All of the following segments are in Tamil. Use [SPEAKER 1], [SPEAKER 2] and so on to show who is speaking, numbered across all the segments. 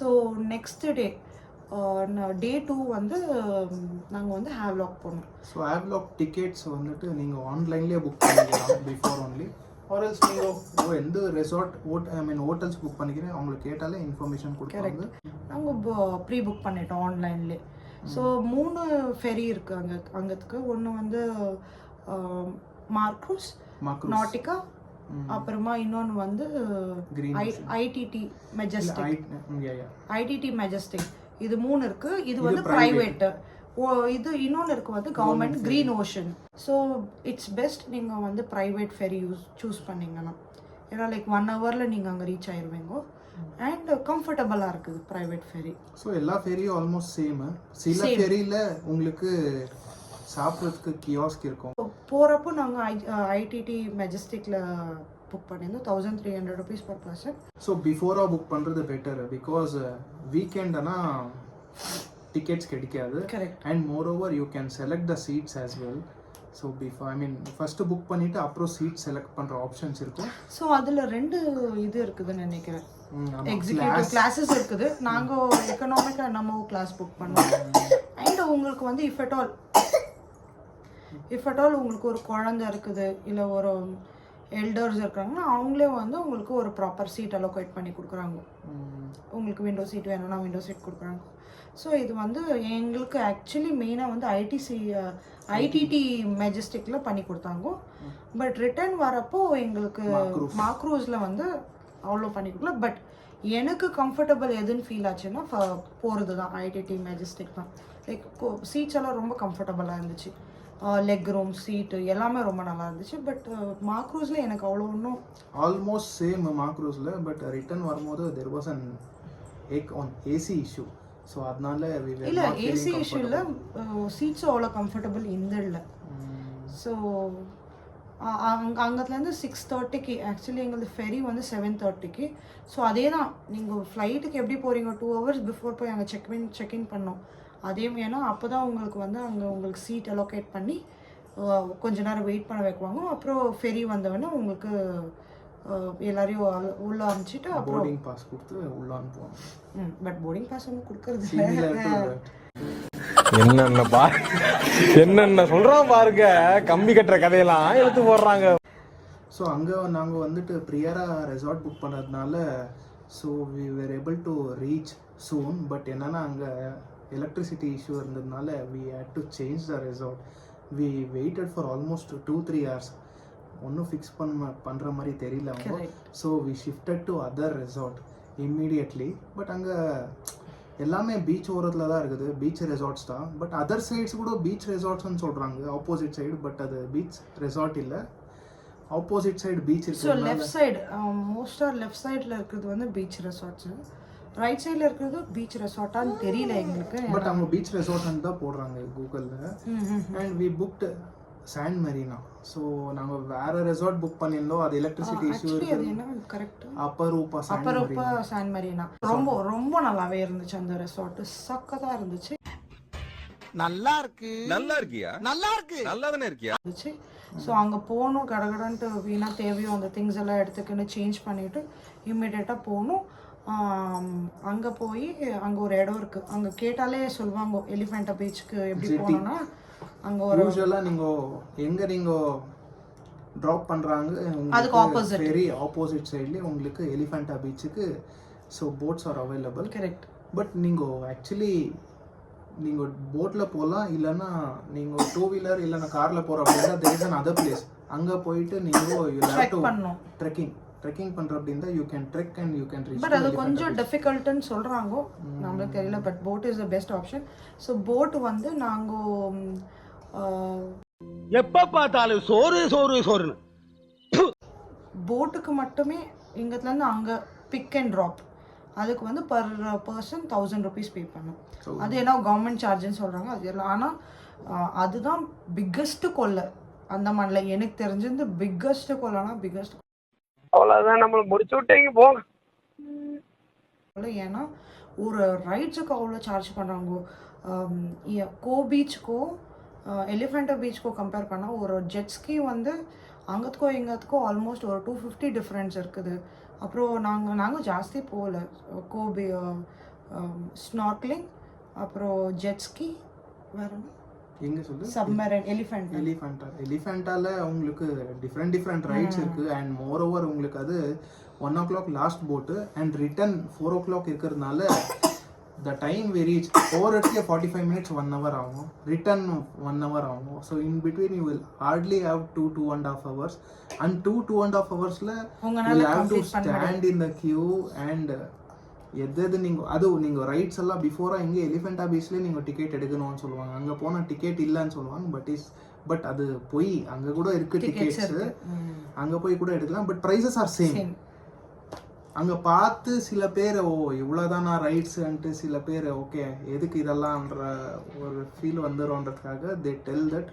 [SPEAKER 1] ஸோ நெக்ஸ்ட் டே டே 2 வந்து நாங்கள் வந்து ஹேவ்லாக் போனோம்.
[SPEAKER 2] ஸோ ஹேவ்லாக் டிக்கெட்ஸ் வந்துட்டு நீங்கள் ஆன்லைன்லேயே புக் பண்ணிக்கலாம் பிஃபோர் ஒன்லி, ஆர்எல்ஸ் நீங்கள் எந்த ரெசார்ட் ஹோட்டல்ஸ் புக் பண்ணிக்கிறேன் அவங்களுக்கு கேட்டாலே இன்ஃபர்மேஷன் கொடுக்குறாங்க.
[SPEAKER 1] நாங்கள் ப்ரீ புக் பண்ணிட்டோம் ஆன்லைன்லேயே. ஸோ 3 ஃபெரி இருக்குது அங்கத்துக்கு. ஒன்று வந்து மார்க்ரூஸ், நாட்டிகா, அப்புறமா இன்னொன்று வந்து ஐடிடி மெஜஸ்டிக். இது 3 இருக்குது. இது வந்து ப்ரைவேட்டு. இது இன்னொன்று இருக்குது வந்து government green ocean. So it's best நீங்கள் வந்து ப்ரைவேட் ஃபெரி சூஸ் பண்ணிங்கன்னா, ஏன்னா லைக் 1 ஹவரில் நீங்கள் அங்கே ரீச் ஆயிடுவீங்க அண்ட் கம்ஃபர்டபுளாக இருக்குது ப்ரைவேட் ஃபெரி.
[SPEAKER 2] ஸோ எல்லா ஃபெரியும் ஆல்மோஸ்ட் சேமு. சில ஃபெரியில் உங்களுக்கு சாப்பிட்றதுக்கு கியாஸ்க் இருக்கும்.
[SPEAKER 1] போகிறப்போ நாங்கள் ஐடிடி மெஜஸ்டிக்கில் புக் பண்ணியிருந்தோம். 1300 rupees per person.
[SPEAKER 2] ஸோ பிஃபோராக புக் பண்ணுறது பெட்டர், பிகாஸ் வீக்கெண்டனா டிக்கெட்ஸ் கிடைக்காது. And moreover you can select the seats as well. So first book பண்ணிவிட்டு அப்புறம் சீட் செலக்ட் பண்ணுற ஆப்ஷன்ஸ் இருக்கும்.
[SPEAKER 1] ஸோ அதில் 2 இது இருக்குதுன்னு நினைக்கிறேன். எக்ஸிக்யூட்டிவ் கிளாஸஸ் இருக்குது. நாங்கள் எக்கனாமிக்காக நம்ம கிளாஸ் புக் பண்ணோம். அண்ட் உங்களுக்கு வந்து இஃப் அட் ஆல் உங்களுக்கு ஒரு குழந்தை இருக்குது இல்லை ஒரு எல்டர்ஸ் இருக்காங்கன்னா அவங்களே வந்து உங்களுக்கு ஒரு ப்ராப்பர் சீட் அலோகேட் பண்ணி கொடுக்குறாங்க. உங்களுக்கு விண்டோ சீட் வேணும்னா விண்டோ சீட் கொடுக்குறாங்க. ஸோ இது வந்து எங்களுக்கு ஆக்சுவலி மெயினாக வந்து ஐடிடி மெஜஸ்டிக்கில் பண்ணி கொடுத்தாங்க. பட் ரிட்டர்ன் வரப்போ எங்களுக்கு மாக்ரூஸில் வந்து அவ்வளோ பண்ணி கொடுக்கல. பட் எனக்கு கம்ஃபர்டபுள் எதுன்னு ஃபீல் ஆச்சுன்னா போகிறது தான் ஐடிடி மெஜஸ்டிக் தான். லைக் சீட்ஸ் எல்லாம் ரொம்ப கம்ஃபர்டபுளாக இருந்துச்சு. லெக் ரூம் சீட்டு எல்லாமே ரொம்ப நல்லா இருந்துச்சு. பட் மாக்ரூஸில் எனக்கு அவ்வளோ ஒன்றும்
[SPEAKER 2] ஆல்மோஸ்ட் சேம் மாக்ரூஸில். பட் ரிட்டர்ன் வரும்போது there was an AC issue. So அதனால
[SPEAKER 1] இல்லை ஏசி இஷ்யூ இல்லை, சீட்ஸும் அவ்வளோ கம்ஃபர்டபுள் இல்லை. ஸோ அங்கத்துலேருந்து 6:30க்கு ஆக்சுவலி எங்களுக்கு ஃபெரி வந்து 7:30க்கு. ஸோ அதே தான் நீங்கள் ஃப்ளைட்டுக்கு எப்படி போகிறீங்க 2 hours பிஃபோர் போய் அங்கே செக்இன் பண்ணோம். அதே ஏன்னா அப்போ தான் உங்களுக்கு வந்து அங்கே உங்களுக்கு சீட் அலோகேட் பண்ணி கொஞ்ச நேரம் வெயிட் பண்ண வைக்குவாங்க. அப்புறம் ஃபெரி வந்தவொடனே உங்களுக்கு எல்லாரையும் உள்ளே அனுப்பிச்சிட்டு அப்புறம்
[SPEAKER 2] போர்டிங் பாஸ் கொடுத்து உள்ளே அனுப்புவாங்க.
[SPEAKER 1] பட் போர்டிங் பாஸ் ஒன்றும் கொடுக்கறது
[SPEAKER 3] என்னென்ன சொல்கிறான் பாருங்க, கம்பி கட்டுற கதையெல்லாம் எடுத்து போடுறாங்க.
[SPEAKER 2] ஸோ அங்கே நாங்கள் வந்துட்டு ப்ரியராக ரெசார்ட் புக் பண்ணதுனால so we were able to reach soon. But என்னென்னா அங்கே எலக்ட்ரிசிட்டி இஷ்யூ இருந்ததுனால we had to change the resort. We waited for almost 2-3 hours. ஒன்றும் ஃபிக்ஸ் பண்ணுற மாதிரி தெரியல அவங்க. So we shifted to other resort immediately. But அங்கே எல்லாமே பீச் ஓரத்தில் தான் இருக்குது, பீச் ரெசார்ட்ஸ் தான். பட் அதர் சைட்ஸ் கூட பீச் ரெசார்ட்ஸ்னு சொல்கிறாங்க ஆப்போசிட் சைடு. பட் அது பீச் ரெசார்ட் இல்லை, ஆப்போசிட் சைடு பீச் இருக்குது.
[SPEAKER 1] ஸோ லெஃப்ட் சைடு மோஸ்ட்டாக லெஃப்ட் சைடில் இருக்கிறது வந்து பீச் ரெசார்ட்ஸு, ரைட் சைடில் இருக்கிறது பீச் ரெசார்ட்டான்னு தெரியல எங்களுக்கு.
[SPEAKER 2] பட் அவங்க பீச் ரெசார்ட்னு தான் போடுறாங்க கூகுளில். And we booked Sand Marina. So நாங்கள் வேற ரெசார்ட் புக் பண்ணியிருந்தோம். அது எலக்ட்ரிசிட்டி இஷ்யூ இருக்குது.
[SPEAKER 1] கரெக்ட்.
[SPEAKER 2] அப்பரூப்பா
[SPEAKER 1] சாண்ட் மெரினா ரொம்ப ரொம்ப நல்லாவே இருந்துச்சு. அந்த ரெசார்ட் சக்கதாக இருந்துச்சு.
[SPEAKER 4] நல்லா இருக்கு.
[SPEAKER 3] நல்லா இருக்கியா? நல்லா இருக்கு. நல்லா தானே இருக்கியா?
[SPEAKER 1] இருந்துச்சு. ஸோ அங்கே போகணும் கடகடன்ட்டு வீணாக தேவையோ அந்த திங்ஸ் எல்லாம் எடுத்துக்கின்னு சேஞ்ச் பண்ணிவிட்டு இம்மிடியேட்டாக போகணும். அங்கே போய் அங்கே ஒரு இடம் இருக்குது, அங்கே கேட்டாலே சொல்லுவாங்க எலிஃபெண்டா பீச்சுக்கு எப்படி போகணுன்னா அங்கே ஒரு
[SPEAKER 2] யூசுவலாக நீங்கள் எங்கே நீங்கள் ட்ராப் பண்ணுறாங்க
[SPEAKER 1] அதுக்கு ஆப்போசிட்
[SPEAKER 2] வெரி ஆப்போசிட் சைட்லேயே உங்களுக்கு எலிஃபெண்டா பீச்சுக்கு so boats are available.
[SPEAKER 1] Correct.
[SPEAKER 2] But நீங்கள் ஆக்சுவலி நீங்கள் போட்டில் போகலாம், இல்லைன்னா நீங்கள் 2-wheeler இல்லைன்னா காரில் போகிற அப்படின்னா there is another place. அங்கே போயிட்டு நீங்கள் ட்ரெக்கிங் பண்ணுற அப்படின்னா you can trek and you can reach.
[SPEAKER 1] But அது கொஞ்சம் டிஃபிகல்ட்டுன்னு சொல்கிறாங்க, நம்மளுக்கு தெரியல. But boat is the best option. So boat வந்து நாங்கள்
[SPEAKER 4] எப்போ பார்த்தாலும் சோறுன்னு
[SPEAKER 1] போட்டுக்கு மட்டுமே இங்கத்துலேருந்து அங்கே பிக் அண்ட் ட்ராப் அதுக்கு வந்து பர் பர்சன் 1000 rupees பே பண்ணும். அது ஏன்னா கவர்மெண்ட் சார்ஜுன்னு சொல்கிறாங்க அது எல்லாம். ஆனால் அதுதான் பிக்கஸ்ட்டு கொள்ளை அந்தமான்ல எனக்கு தெரிஞ்சது. பிக்கஸ்ட்டு கொள்ளைனா பிக்கஸ்ட்
[SPEAKER 4] அவ்வளோதான், நம்மளை முடிச்சு விட்டீங்க போங்க.
[SPEAKER 1] ஏன்னா ஒரு ரைட்ஸுக்கு அவ்வளோ சார்ஜ் பண்ணுறாங்க. கோ பீச்சுக்கோ எலிஃபெண்டா பீச்சுக்கோ கம்பேர் பண்ணால் ஒரு ஜெட்ஸ்கி வந்து அங்கத்துக்கோ இங்கத்துக்கோ ஆல்மோஸ்ட் ஒரு 250 டிஃப்ரென்ஸ் இருக்குது. அப்புறம் நாங்கள் ஜாஸ்தி போகல. ஸ்னார்க்லிங், அப்புறம் ஜெட்ஸ்கி, வேறு
[SPEAKER 2] எங்கே சொல்லு
[SPEAKER 1] சப்மரைன்,
[SPEAKER 2] எலிஃபெண்டால உங்களுக்கு டிஃப்ரெண்ட் ரைட்ஸ் இருக்கு. அண்ட் மோர் ஓவர் உங்களுக்கு அது 1 o'clock லாஸ்ட் போட்டு அண்ட் ரிட்டர்ன் 4 o'clock இருக்கிறதுனால the time we reach over இடத்துல 45 minutes 1 hour ஆகும், ரிட்டர்ன் 1 hour ஆகும். So in between you will hardly have 2.5 hours. And 2.5 ஹவர்ஸில் you have to stand in the queue. And எது நீங்கள் ரைட்ஸ் எல்லாம் பிஃபோராக இங்கே எலிஃபெண்டா பீச்லேயே நீங்கள் டிக்கெட் எடுக்கணும்னு சொல்லுவாங்க. அங்கே போனால் டிக்கெட் இல்லைன்னு சொல்லுவாங்க. பட் அது போய் அங்கே கூட இருக்குது டிக்கெட்ஸு, அங்கே போய் கூட எடுக்கலாம். But prices are same. அங்கே பார்த்து சில பேர் இவ்வளோதானா ரைட்ஸுன்ட்டு, சில பேர் ஓகே எதுக்கு இதெல்லாம்ன்ற ஒரு ஃபீல் வந்துடும்ன்றதுக்காக தே டெல் தட்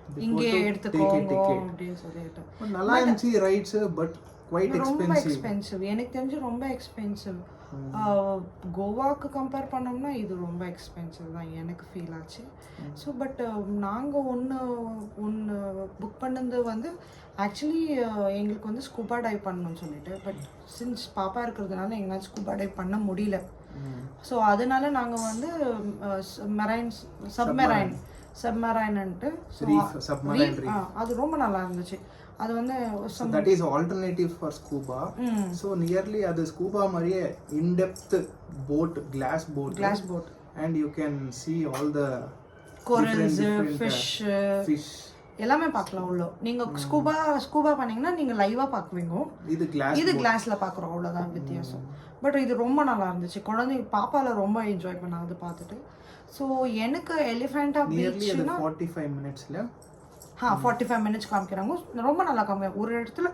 [SPEAKER 2] நல்லா இருந்துச்சு ரைட்ஸு. But quite
[SPEAKER 1] expensive. எனக்கு தெரிஞ்சு ரொம்ப எக்ஸ்பென்சிவ். கோவாக்கு கம்பேர் பண்ணோம்னா இது ரொம்ப எக்ஸ்பென்சிவ் தான் எனக்கு ஃபீல் ஆச்சு. ஸோ பட் நாங்கள் ஒன்று புக் பண்ணது வந்து ஆக்சுவலி எங்களுக்கு வந்து ஸ்கூபா டைவ் பண்ணணும்னு சொல்லிட்டு, பட் சின்ஸ் பாப்பா இருக்கிறதுனால எங்களால் ஸ்கூபா டைவ் பண்ண முடியல. ஸோ அதனால நாங்கள் வந்து சப்மரைன்ட்டு அது ரொம்ப நல்லா இருந்துச்சு. அது வந்து
[SPEAKER 2] that is alternative for scuba. So nearly அது scuba மாதிரியே in depth boat, glass boat, and you can see all the
[SPEAKER 1] corals, fish எல்லாமே பார்க்கலாம் உள்ள. நீங்க ஸ்கூபா பண்ணீங்கன்னா நீங்க லைவா பார்க்குவீங்க. இது கிளாஸ்ல பார்க்குறோம், அவ்வளோதான் வித்தியாசம். பட் இது ரொம்ப நல்லா இருந்துச்சு. குழந்தை பாப்பால ரொம்ப என்ஜாய் பண்ணாங்க அது பார்த்துட்டு. ஸோ எனக்கு எலிஃபெண்டா பீச்னா
[SPEAKER 2] 45 minutesல
[SPEAKER 1] 45 minutes காமிக்கிறாங்க. ரொம்ப நல்லா காமிக்கிறாங்க. ஒரு இடத்துல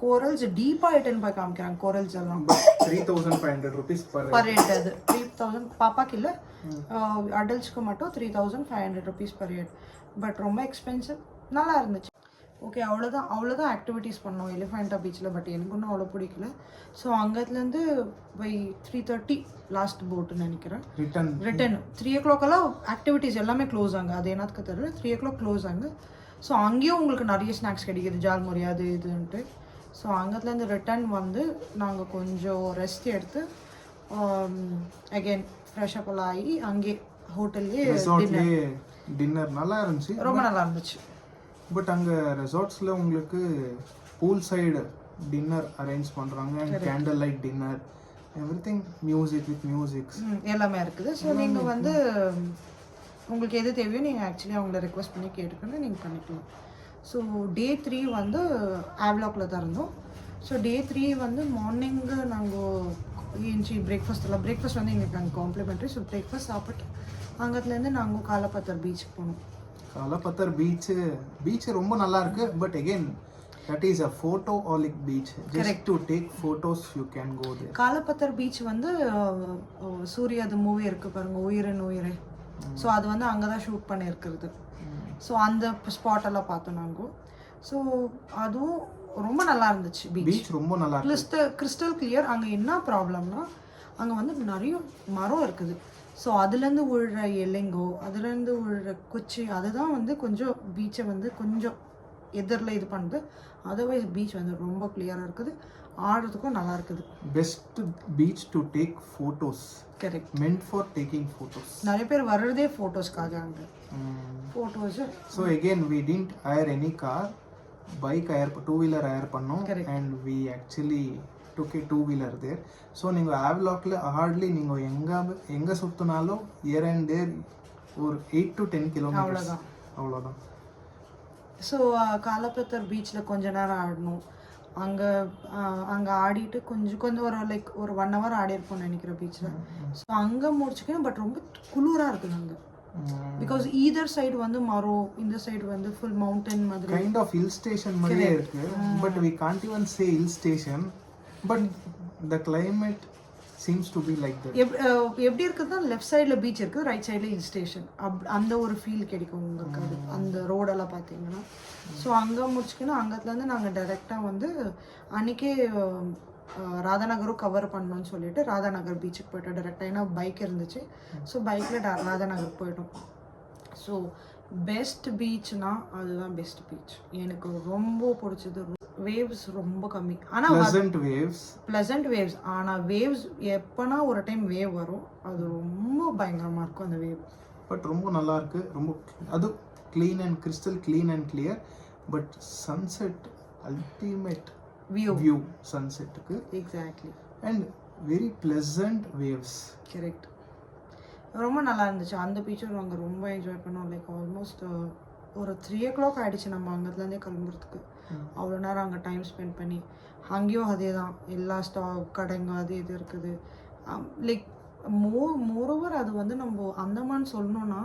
[SPEAKER 1] கோரல்ஸ் டீப்பா எட்டுன்னு போய் காமிக்கிறாங்க. கோரல்ஸ் எல்லாம்
[SPEAKER 2] 3500 rupees
[SPEAKER 1] பர் ஹெட். அது 3000 பாப்பாக்கு இல்லை, அடல்ட்ஸ்க்கு மட்டும் 3500 rupees பர் ஹெட். பட் ரொம்ப எக்ஸ்பென்சிவ். நல்லா இருந்துச்சு. ஓகே, அவ்வளோதான் ஆக்டிவிட்டீஸ் பண்ணோம் எலிஃபெண்டா பீச்சில். பட் எனக்கு ஒன்றும் அவ்வளோ பிடிக்கல. ஸோ அங்கேருந்து பை 3:30 லாஸ்ட் போட்டுன்னு நினைக்கிறேன். ரிட்டன் 3 o'clock எல்லாம் ஆக்டிவிட்டீஸ் எல்லாமே க்ளோஸ் ஆங்க. அது என்னத்துக்கு தெரியல, 3 o'clock க்ளோஸ் ஆங்க. ஸோ அங்கேயும் உங்களுக்கு நிறைய ஸ்நாக்ஸ் கிடைக்கிது, ஜால்முரி அது இதுன்ட்டு. ஸோ அங்கேருந்து ரிட்டன் வந்து நாங்கள் கொஞ்சம் ரெஸ்ட் எடுத்து அகெயின் ஃப்ரெஷ்அப் எல்லாம் ஆகி அங்கே ஹோட்டல்லே
[SPEAKER 2] டின்னர் நல்லா இருந்துச்சு,
[SPEAKER 1] ரொம்ப நல்லா இருந்துச்சு.
[SPEAKER 2] பட் அங்கே ரெசார்ட்ஸில் உங்களுக்கு பூல் சைடு டின்னர் அரேஞ்ச் பண்ணுறாங்க. And candle light dinner, everything, music
[SPEAKER 1] எல்லாமே இருக்குது. ஸோ நீங்கள் வந்து உங்களுக்கு எது தேவையோ நீங்கள் ஆக்சுவலி அவங்கள ரெக்வஸ்ட் பண்ணி கேட்டுக்கணும், நீங்கள் பண்ணிக்கலாம். ஸோ டே 3 வந்து ஆவ்லாக்கில் தான் இருந்தோம். ஸோ டே 3 வந்து மார்னிங்கு நாங்கள் ஏஞ்சி பிரேக்ஃபாஸ்ட் வந்து எங்களுக்கு நாங்கள் காம்ப்ளிமெண்ட்ரி. ஸோ பிரேக்ஃபாஸ்ட் சாப்பிட்டு அங்கத்துலேருந்து நாங்கள் காலப்பத்தர் பீச்சுக்கு போனோம்.
[SPEAKER 2] காலப்பத்தர் பீச் ரொம்ப நல்லா இருக்கு. But again that is a photoholic beach. Just to take photos you can go there.
[SPEAKER 1] Kalapathar beach வந்து சூர்யா அது மூவி இருக்கு பாருங்க, உயிரே. ஸோ அது வந்து அங்கே தான் ஷூட் பண்ணியிருக்கிறது. ஸோ அந்த ஸ்பாட் எல்லாம் பார்த்தோம் நாங்கள். ஸோ அதுவும் ரொம்ப நல்லா இருந்துச்சு.
[SPEAKER 2] பீச் ரொம்ப நல்லா
[SPEAKER 1] கிறிஸ்டல் கிளியர். அங்கே என்ன ப்ராப்ளம்னா அங்கே வந்து நிறைய மரம் இருக்குது. ஸோ அதுலேருந்து விழுற இலைங்கோ, அதுலேருந்து விழுற குச்சி, அதுதான் வந்து கொஞ்சம் பீச்சை வந்து கொஞ்சம் எதிரில் இது பண்ணுது. அதர்வைஸ் பீச் வந்து ரொம்ப கிளியராக இருக்குது, ஆடுறதுக்கும் நல்லா இருக்குது.
[SPEAKER 2] Best beach to take photos.
[SPEAKER 1] Correct,
[SPEAKER 2] meant for taking photos.
[SPEAKER 1] நிறைய பேர் வர்றதே ஃபோட்டோஸ்க்காக அங்கே photos.
[SPEAKER 2] So again we didn't hire any car, bike hire, 2-wheeler hire பண்ணோம். And we actually took a 2-wheeler there. ஸோ நீங்கள் ஆவ்லாக்கில் ஹார்ட்லி நீங்கள் எங்கே சுற்றினாலும் இயர் அண்ட் தேர் ஒரு 8 to 10 kilometers அவ்வளோதான்.
[SPEAKER 1] ஸோ காலப்பத்தர் பீச்சில் கொஞ்ச நேரம் ஆடணும். அங்கே ஆடிட்டு கொஞ்சம் ஒரு 1 hour ஆடிருப்போம்னு நினைக்கிறேன் பீச்சில். ஸோ அங்கே முடிச்சுக்கணும். பட் ரொம்ப குளிராக இருக்குது அங்கே. பிகாஸ் ஈதர் சைடு வந்து மரம், இந்த சைடு வந்து ஃபுல் மவுண்டன் மாதிரி,
[SPEAKER 2] கைண்ட் ஆஃப் ஹில் ஸ்டேஷன் மாதிரியே இருக்கு. But we can't even say hill station, but the climate seems to be like that.
[SPEAKER 1] எப்படி இருக்குதுன்னா லெஃப்ட் சைடில் பீச் இருக்குது, ரைட் சைடில் ஹில் ஸ்டேஷன். அந்த ஒரு ஃபீல் கிடைக்கும் உங்களுக்கு அது அந்த ரோடெல்லாம் பார்த்தீங்கன்னா. ஸோ அங்கே முடிச்சுக்கணும். அங்கத்துலேருந்து நாங்கள் டைரெக்டாக வந்து அன்றைக்கே ராதாநகரும் கவர் பண்ணணும்னு சொல்லிட்டு ராதாநகர் பீச்சுக்கு போய்ட்டோம் டைரெக்டாக. ஏன்னா பைக் இருந்துச்சு. ஸோ பைக்கில் ராதாநகர் போய்ட்டோம். ஸோ பெஸ்ட் பீச்னா அதுதான் பெஸ்ட் பீச். எனக்கு ரொம்ப பிடிச்சது. வேவ்ஸ் ரொம்ப கம்மி, ஆனால் ப்ளசன்ட் வேவ்ஸ். ஆனால் வேவ்ஸ் எப்போனா ஒரு டைம் வேவ் வரும், அது ரொம்ப பயங்கரமாக இருக்கும் அந்த வேவ்.
[SPEAKER 2] பட் ரொம்ப நல்லா இருக்கு, ரொம்ப அது clean and crystal clean and clear. But sunset ultimate view சன்செட்டுக்கு.
[SPEAKER 1] Exactly.
[SPEAKER 2] And very pleasant waves.
[SPEAKER 1] Correct. ரொம்ப நல்லா இருந்துச்சு அந்த பீச்சும். நாங்கள் ரொம்ப என்ஜாய் பண்ணோம். லைக் ஆல்மோஸ்ட் ஒரு 3 o'clock ஆகிடுச்சு நம்ம அங்கேருந்தே கிளம்புறதுக்கு. அவ்வளோ நேரம் அங்கே டைம் ஸ்பெண்ட் பண்ணி, அங்கேயும் அதே தான், எல்லா கடைங்க அது இது இருக்குது. லைக் மோரோவர் அது வந்து நம்ம அந்தமான் சொல்லணும்னா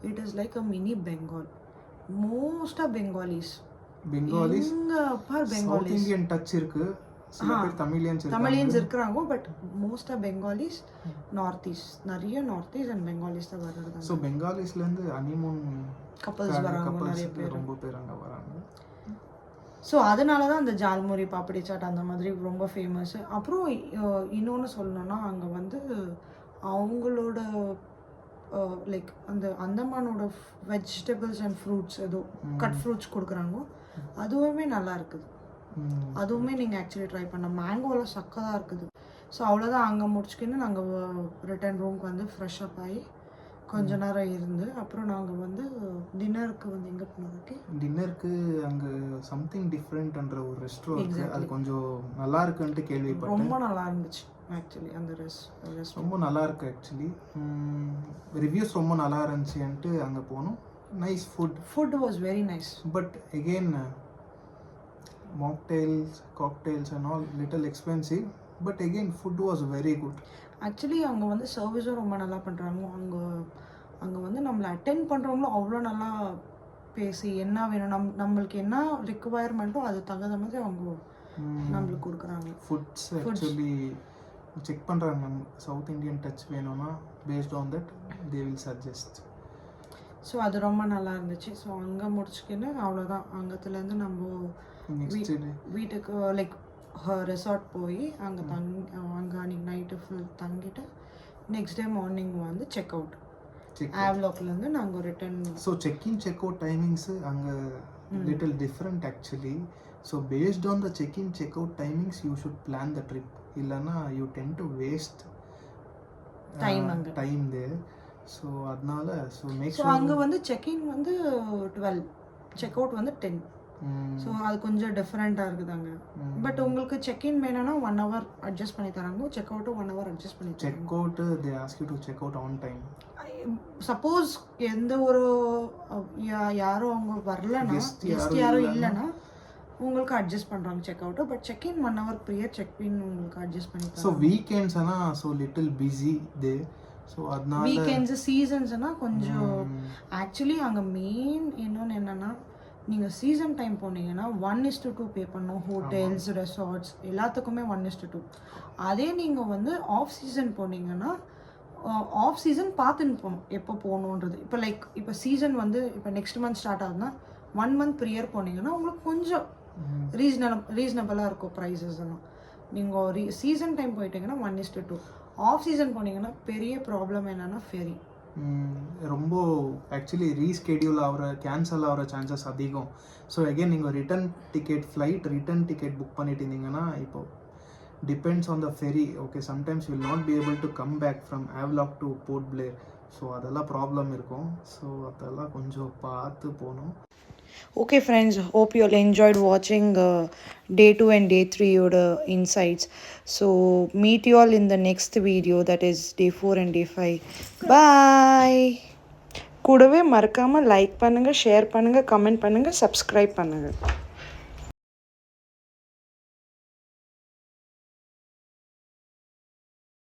[SPEAKER 1] it is like a mini Bengal. மோஸ்ட்டாக பெங்காலிஸ்
[SPEAKER 2] சவுத் இந்தியன் டச் இருக்கு,
[SPEAKER 1] தமிழியன்ஸ் இருக்கிறாங்க. பட் மோஸ்ட்டாக பெங்காலிஸ், நார்த் ஈஸ்ட், நிறைய நார்த் ஈஸ்ட் அண்ட் பெங்காலிஸ் தான் வர்றது.
[SPEAKER 2] ஸோ பெங்காலிஸ்லேருந்து ஹனிமூன்
[SPEAKER 1] கப்பல்ஸ் வராங்க, நிறைய பேர்,
[SPEAKER 2] ரொம்ப பேர் அங்கே வராங்க.
[SPEAKER 1] ஸோ அதனால தான் அந்த ஜால்முரி பாப்படி சாட் அந்த மாதிரி ரொம்ப ஃபேமஸ். அப்புறம் இன்னொன்று சொல்லணும்னா அங்கே வந்து அவங்களோட லைக் அந்த அந்தமானோட வெஜிடபிள்ஸ் அண்ட் ஃப்ரூட்ஸ் ஏதோ கட் ஃப்ரூட்ஸ் கொடுக்குறாங்க, அதுவுமே நல்லா இருக்குது. அதுவுமே நீங்கள் ஆக்சுவலி ட்ரை பண்ண. மேங்கோவில் சக்கதாக இருக்குது. ஸோ அவ்வளோதான், அங்கே முடிச்சுக்கின்னு நாங்கள் ரிட்டர்ன் ரூம்க்கு வந்து ஃப்ரெஷ் அப் ஆகி கொஞ்ச நேரம் இருந்து அப்புறம் நாங்கள் வந்து டின்னருக்கு வந்து எங்கே போனோம்?
[SPEAKER 2] டின்னருக்கு அங்கே சம்திங் டிஃப்ரெண்ட்ன்ற ஒரு ரெஸ்டாரண்ட், அது கொஞ்சம் நல்லா இருக்குன்ட்டு கேள்விப்பட்டேன்.
[SPEAKER 1] ரொம்ப நல்லா இருந்துச்சு ஆக்சுவலி அந்த ரெஸ்டாரண்ட்.
[SPEAKER 2] ரொம்ப நல்லா இருக்கு ஆக்சுவலி, ரிவ்யூஸ் ரொம்ப நல்லா இருந்துச்சுன்ட்டு அங்கே போனோம். Nice food
[SPEAKER 1] was very nice.
[SPEAKER 2] But again mocktails, cocktails and all little expensive, but again food was very good.
[SPEAKER 1] Actually அவங்க வந்து சர்வீஸும் ரொம்ப நல்லா பண்ணுறாங்க. அங்கே வந்து நம்மளை அட்டென்ட் பண்ணுறவங்களும் அவ்வளோ நல்லா பேசி என்ன வேணும் நம்மளுக்கு என்ன ரிக்குவயர்மெண்ட்டோ அது தகுந்த மாதிரி அவங்க நம்மளுக்கு கொடுக்குறாங்க.
[SPEAKER 2] ஃபுட்ஸ் ஆக்சுவலி செக் பண்ணுறாங்க, சவுத் இந்தியன் டச் வேணும்னா based on that they will suggest.
[SPEAKER 1] So அது ரொம்ப நல்லா இருந்துச்சு. ஸோ அங்கே முடிச்சுக்கின்னு அவ்வளோதான், அங்கத்துலேருந்து நம்ம வீட்டுக்கு லைக் ரெசார்ட் போய் அங்கே அங்கே அன்றைக்கி நைட்டு ஃபுல் தங்கிட்டு நெக்ஸ்ட் டே மார்னிங் வந்து செக் அவுட் ஆவ்லாக்லேருந்து நாங்கள் return.
[SPEAKER 2] So check in check out timings அங்கே little different actually. So based on the check in check out timings you should plan the trip, இல்லைன்னா you tend to waste time there. So அதனால
[SPEAKER 1] அங்கே வந்து செக்இன் வந்து 12, செக் அவுட் வந்து 10. ஸோ அது கொஞ்சம் டிஃப்ரெண்ட்டாக இருக்குதாங்க. பட் உங்களுக்கு செக்இன் வேணும்னா 1 hour அட்ஜஸ்ட் பண்ணி தராங்க, செக் அவுட்டும் 1 hour அட்ஜஸ்ட் பண்ணி தராங்க.
[SPEAKER 2] Check out they ask you to check out on time.
[SPEAKER 1] Suppose எந்த ஒரு யாரும் அவங்க வரலன்னா, கெஸ்ட் யாரும் இல்லைன்னா உங்களுக்கு அட்ஜஸ்ட் பண்ணுறாங்க check out. But check in 1 hour prior check in உங்களுக்கு அட்ஜஸ்ட் பண்ணி தராங்க.
[SPEAKER 2] ஸோ வீக்கெண்ட்ஸ் ஆனால் ஸோ லிட்டில் பிஸி தே. ஸோ அதனால
[SPEAKER 1] வீக்கெண்ட்ஸ் சீசன்ஸ்னால் கொஞ்சம் ஆக்சுவலி அங்கே மெயின் இன்னொன்று என்னென்னா, நீங்கள் சீசன் டைம் போனீங்கன்னா 1:2 பே பண்ணணும். ஹோட்டல்ஸ், ரெசார்ட்ஸ் எல்லாத்துக்குமே 1:2. அதே நீங்கள் வந்து ஆஃப் சீசன் போனீங்கன்னா ஆஃப் சீசன் பார்த்துன்னு போகணும் எப்போ போகணுன்றது. இப்போ லைக் இப்போ சீசன் வந்து இப்போ நெக்ஸ்ட் மந்த் ஸ்டார்ட் ஆகுதுன்னா 1 month ப்ரியர் போனீங்கன்னா உங்களுக்கு கொஞ்சம் ரீசனபிளாக இருக்கும் ப்ரைஸஸ் எல்லாம். நீங்கள் சீசன் டைம் போயிட்டீங்கன்னா 1:2. ஆஃப் சீசன் போனீங்கன்னா பெரிய ப்ராப்ளம் என்னென்னா ஃபெரி
[SPEAKER 2] ரொம்ப ஆக்சுவலி ரீஸ்கெடியூல் ஆகிற கேன்சல் ஆகிற சான்சஸ் அதிகம். ஸோ அகெயின் நீங்கள் ரிட்டன் டிக்கெட் புக் பண்ணிட்டு இருந்தீங்கன்னா இப்போ depends on the ferry. Okay, sometimes will not be able to come back from Havelock to Port Blair. So அதெல்லாம் ப்ராப்ளம் இருக்கும். ஸோ அதெல்லாம் கொஞ்சம் பார்த்து போகணும்.
[SPEAKER 1] Okay friends, hope you all enjoyed watching day 2 and day 3 oda insights. So meet you all in the next video, that is day 4 and day 5. Bye. கூடவே மறக்காம லைக் பண்ணுங்க, ஷேர் பண்ணுங்க, கமெண்ட் பண்ணுங்க, சப்ஸ்கிரைப் பண்ணுங்க.